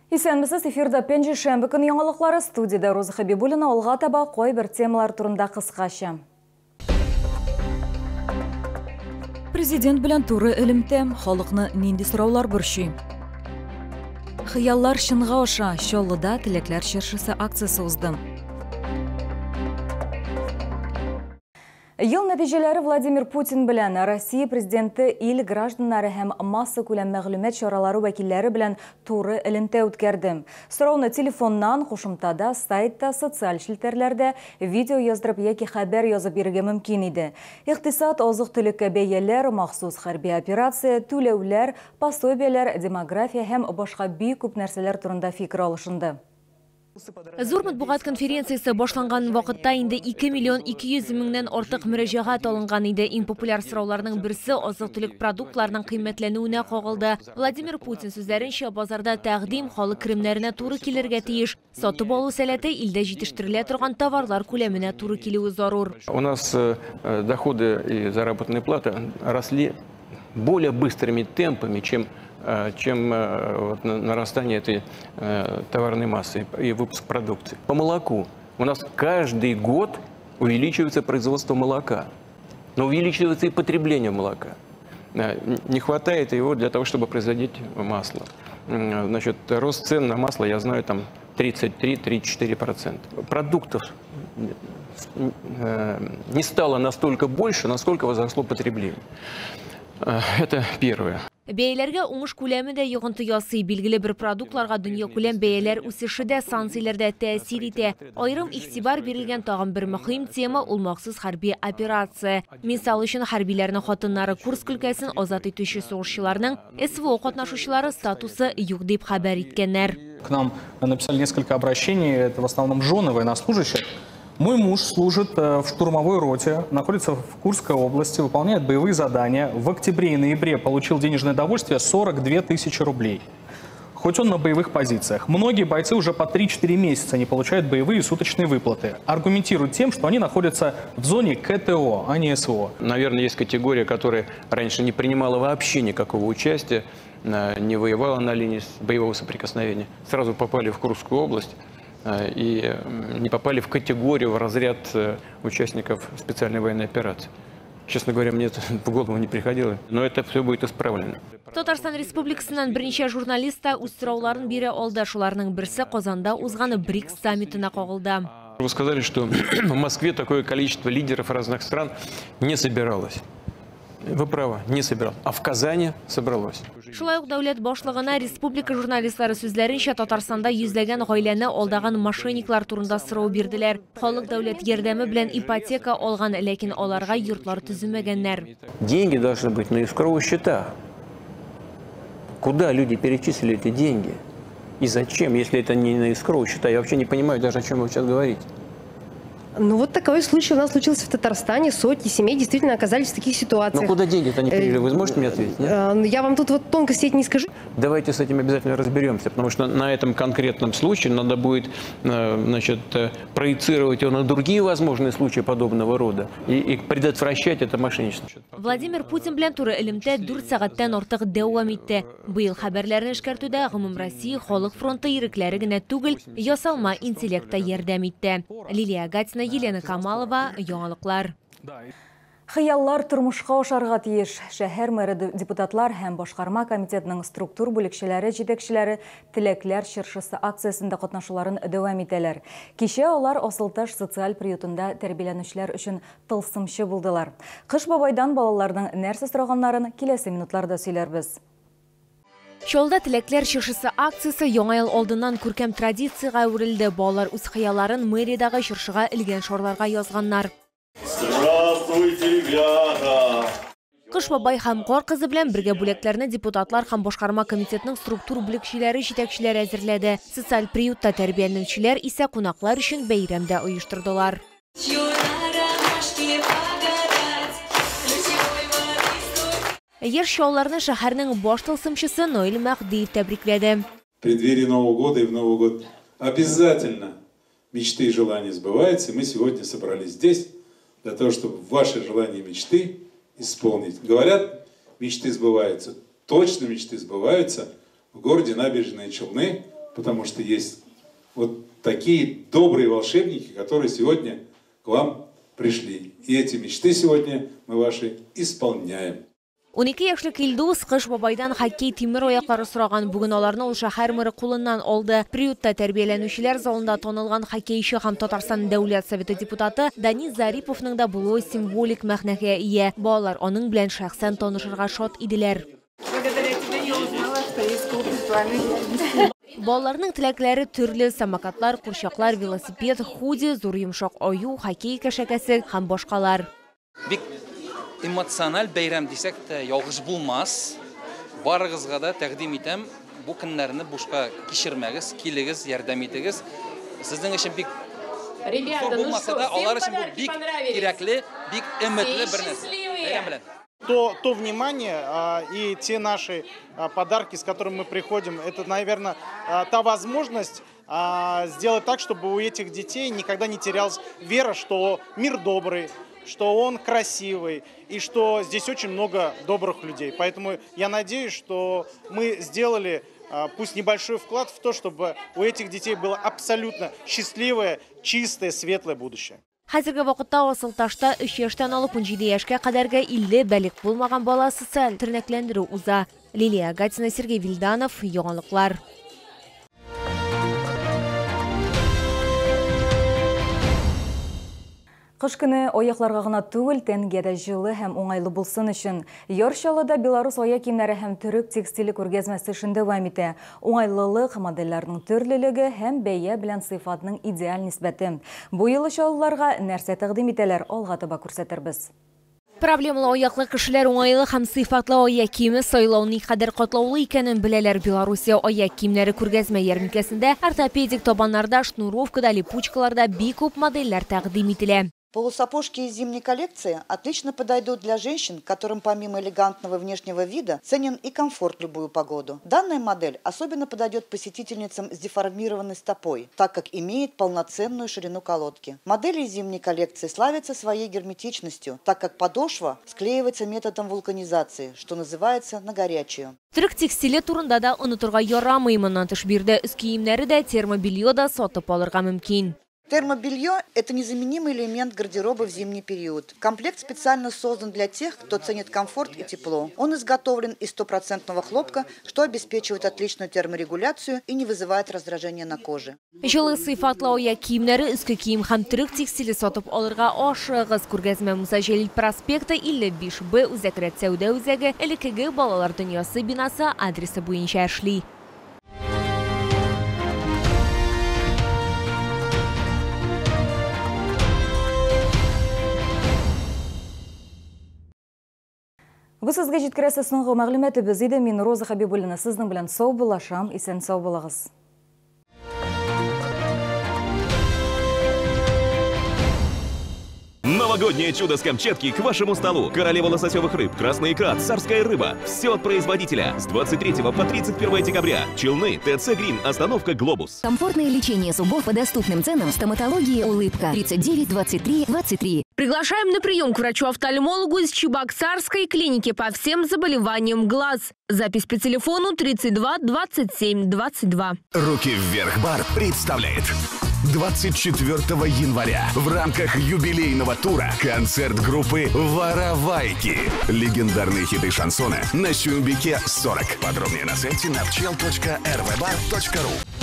Исәнмесез, эфирда пенжи шәмбі күн яңалыклары студияда Роза Хабибуллина алга таба кой бер темалар турында кыскача. Президент белән туры элемтә, халыкны нинди сораулар борчый? Хыяллар шынга аша, Чаллыда теләкләр чыршысы акциясе узды. Ел нәтиҗәләре Владимир Путин белән Россия президенты ил гражданнары һәм масса күләм мәгълүмат чаралары вәкилләре белән туры элемтә үткәрде. Сорауны телефоннан, кушымтада, сайтта, социаль шелтәрләрдә видео яздырып яки хәбәр язып бирергә мөмкин иде. Иктисад, азык-төлеккә бәяләр, махсус хәрби операция, түләүләр, пособияләр, демография һәм башка бик күп нәрсәләр турында фикер алышынды. Зур матбугат конференциясе башланган вакытта инде 2 миллион 200 меңнән артык мөрәҗәгать алынган иде. Иң популяр сорауларның берсе азык-төлек продуктларының кыйммәтләнүенә кагылды. Владимир Путин сүзләренчә, базарда тәкъдим халык керемнәренә туры килергә тиеш. Сатып алу сәләте илдә җитештерелә торган товарлар күләменә туры килүе зарур. У нас доходы и заработные платы росли более быстрыми темпами, чем нарастание этой товарной массы и выпуск продукции. По молоку у нас каждый год увеличивается производство молока, но увеличивается и потребление молока. Не хватает его для того, чтобы производить масло. Значит, рост цен на масло, я знаю, там 33-34%. Продуктов не стало настолько больше, насколько возросло потребление. Это первое. Бәяләргә уңыш күләме дә йогынты ясый. Билгеле бер продуктларга дөнья күләм бәяләр үсеше дә санкцияләрдә тәэсир итә. Айрым игътибар бирелгән тагын бер мөһим тема ул махсус хәрби операция. Мисал өчен хәрбиләрнең хатыннары Курск өлкәсен азат итүче сугышчыларның СВО катнашучылары статусы юк дип хәбәр иткәннәр. К нам написали несколько обращений, это в основном жены военнослужащих. Мой муж служит в штурмовой роте, находится в Курской области, выполняет боевые задания. В октябре и ноябре получил денежное довольствие 42 тысячи рублей. Хоть он на боевых позициях. Многие бойцы уже по 3-4 месяца не получают боевые суточные выплаты. Аргументируют тем, что они находятся в зоне КТО, а не СВО. Наверное, есть категория, которая раньше не принимала вообще никакого участия, не воевала на линии боевого соприкосновения. Сразу попали в Курскую область и не попали в категорию, в разряд участников специальной военной операции. Честно говоря, мне это в голову не приходило, но это все будет исправлено. Татарстан Республикасынан берничә журналиста үз сорауларын бирә алды. Шуларның берсе Казанда узган БРИКС саммитына кагылды. Вы сказали, что в Москве такое количество лидеров разных стран не собиралось. Вы правы, не собирал. А в Казани собралось. Шулай ук дәүләт башлыгына республика журналистлары сүзләренчә, Татарстанда йөзләгән гаиләне алдаган мошенниклар турында сорау бирделәр. Халык дәүләт ярдәме белән ипотека алган, ләкин аларга йортлар төземәгәннәр. Деньги должны быть на искровых счетах. Куда люди перечислили эти деньги? И зачем, если это не на искровых счетах? Я вообще не понимаю даже, о чем вы сейчас говорите. Ну вот такой случай у нас случился в Татарстане. Сотни семей действительно оказались в таких ситуациях. Но куда деньги-то не перевели? Вы сможете мне ответить? Нет? Я вам тут вот тонкости не скажу. Давайте с этим обязательно разберемся, потому что на этом конкретном случае надо будет, значит, проецировать его на другие возможные случаи подобного рода и предотвращать это мошенничество. Владимир Путин белән туры элемтә 4 сәгатьтән артык дәвам итте. Быел хәбәрләрне эшкәртүдә гомум Россия халык фронты ирекләре генә түгел, ясалма интеллекта ярдәм итте. Лилия Гатина, Елена Камалова, яңалыклар. Хыяллар тормышка ашарга тиеш. Шәһәр мэры депутатлар һәм башкарма комитетының структур бүлекчеләре җитәкчеләре теләкләр чыршысы акциясендә катнашуларын дәвам итәләр. Кичә алар Асылташ социаль приютында тәрбияләнүчеләр өчен тылсымчы булдылар. Кыш бабайдан балаларның нәрсә сораганнарын киләсе минутларда сөйләрбез. Чаллыда теләкләр чыршысы акциясе яңа ел алдыннан күркәм традицияга әверелде. Балалар үз хыялларын мэриядагы чыршыга илгән шарларга язганнар. Здравствуйте, ребята! Кыш бабай һәм кар кызы белән бергә бүләкләрне депутатлар һәм башкарма комитетының структур бүлекчеләре җитәкчеләре әзерләде. Социаль приютта тәрбияләнүчеләр исә кунаклар өчен бәйрәмдә оештырдылар. Яшь чалларны шәһәрнең баш тылсымчысы Ноэль Мәхдиев тәбрикләде. В преддверии Нового года и в Новый год обязательно мечты и желания сбываются. И мы сегодня собрались здесь для того, чтобы ваши желания и мечты исполнить. Говорят, мечты сбываются. Точно мечты сбываются в городе Набережные Челны потому что есть вот такие добрые волшебники, которые сегодня к вам пришли. И эти мечты сегодня мы ваши исполняем. 12 яшьлек Илдус кыш бабайдан хоккей тимер аяклары сораган. Бүген аларны ул шәһәр мэры кулыннан алды. Приютта тәрбияләнүчеләр залында танылган хоккейчы һәм Татарстан Дәүләт Советы депутаты Данис Зариповның да булуы символик мәгънәгә ия. Балалар аның белән шәхсән танышырга шат иделәр. Балаларның теләкләре төрле: самокатлар, курчаклар, велосипед, худи, зур йомшак аю, хоккей кәшәкәсе һәм башкалар. Бик эмоциональ бәйрәм дисәк тә ялгыш булмас. Барыгызга да тәкъдим итәм, бу көннәрне бушка кичермәгез, килегез, ярдәм итегез. Сезнең өчен бик зур булмаса да, алар өчен бу бик кирәкле, бик өметле бер нәрсә. Бәйрәм белән. То внимание и те наши подарки, с которыми мы приходим, это, наверное, та возможность сделать так, чтобы у этих детей никогда не терялась вера, что мир добрый, что он красивый и что здесь очень много добрых людей. Поэтому я надеюсь, что мы сделали, пусть небольшой вклад в то, чтобы у этих детей было абсолютно счастливое, чистое, светлое будущее. Хәзерге вакытта Асылташта 3 яшьтән алып 17 яшькә кадәрге 50 бәлик булмаган бала социаль тернәкләндерү уза. Лилия Гатина, Сергей Вильданов, Яңалыклар. Кыш көне аякларга гына түгел, тәнгә дә җылы һәм уңайлы булсын өчен Яршалыда Белорус аяк киемнәре һәм төрек текстиле күргәзмәсе эшен дәвам итә. Уңайлылык, модельләрнең төрлелеге һәм бәя белән сыйфатның идеаль нисбәте. Бу юлы чалларга нәрсә тәкъдим итәләр, алга таба күрсәтербез. Проблемалы аяклы кешеләр уңайлы һәм сыйфатлы аяк киеме сайлау никадәр катлаулы икәнен беләләр. Белоруссия аяк киемнәре күргәзмә ярминкәсендә ортопедик табаннарда, шнуровкада, липучкаларда бик күп модельләр тәкъдим ителә. Полусапожки из зимней коллекции отлично подойдут для женщин, которым помимо элегантного внешнего вида ценен и комфорт в любую погоду. Данная модель особенно подойдет посетительницам с деформированной стопой, так как имеет полноценную ширину колодки. Модели из зимней коллекции славятся своей герметичностью, так как подошва склеивается методом вулканизации, что называется на горячую. Түрек текстиле турында да онытырга ярамый. Моннан тыш бирдә үз киемнәре дә, термобелье да сатып алырга мөмкин. Термобелье – это незаменимый элемент гардероба в зимний период. Комплект специально создан для тех, кто ценит комфорт и тепло. Он изготовлен из 100% хлопка, что обеспечивает отличную терморегуляцию и не вызывает раздражения на коже. Җылы сыйфатлы аяк киемнәре, өске кием һәм түрек текстиле сатып алырга ашыгыз. Күргәзмә Муса Җәлил проспекты 55Б үзәк сәүдә үзәге, элеккеге балалар дөньясы бинасы адресы буенча эшли. Бу сезгә җиткерәсе соңгы мәгълүматыбыз иде. Мин Роза Хәбибуллина сезнең белән сау булашам, исән сау булыгыз. Новогоднее чудо с Камчатки к вашему столу. Королева лососевых рыб, красная икра, царская рыба. Все от производителя. С 23 по 31 декабря. Челны, ТЦ Грин, остановка Глобус. Комфортное лечение зубов по доступным ценам. Стоматология «Улыбка». 39 23 23. Приглашаем на прием к врачу-офтальмологу из Чебоксарской клиники по всем заболеваниям глаз. Запись по телефону 32 27 22. Руки вверх бар представляет 24 января в рамках юбилейного тура концерт группы «Воровайки». Легендарные хиты шансона на Сюмбике 40. Подробнее на сайте navchel.rvbar.ru.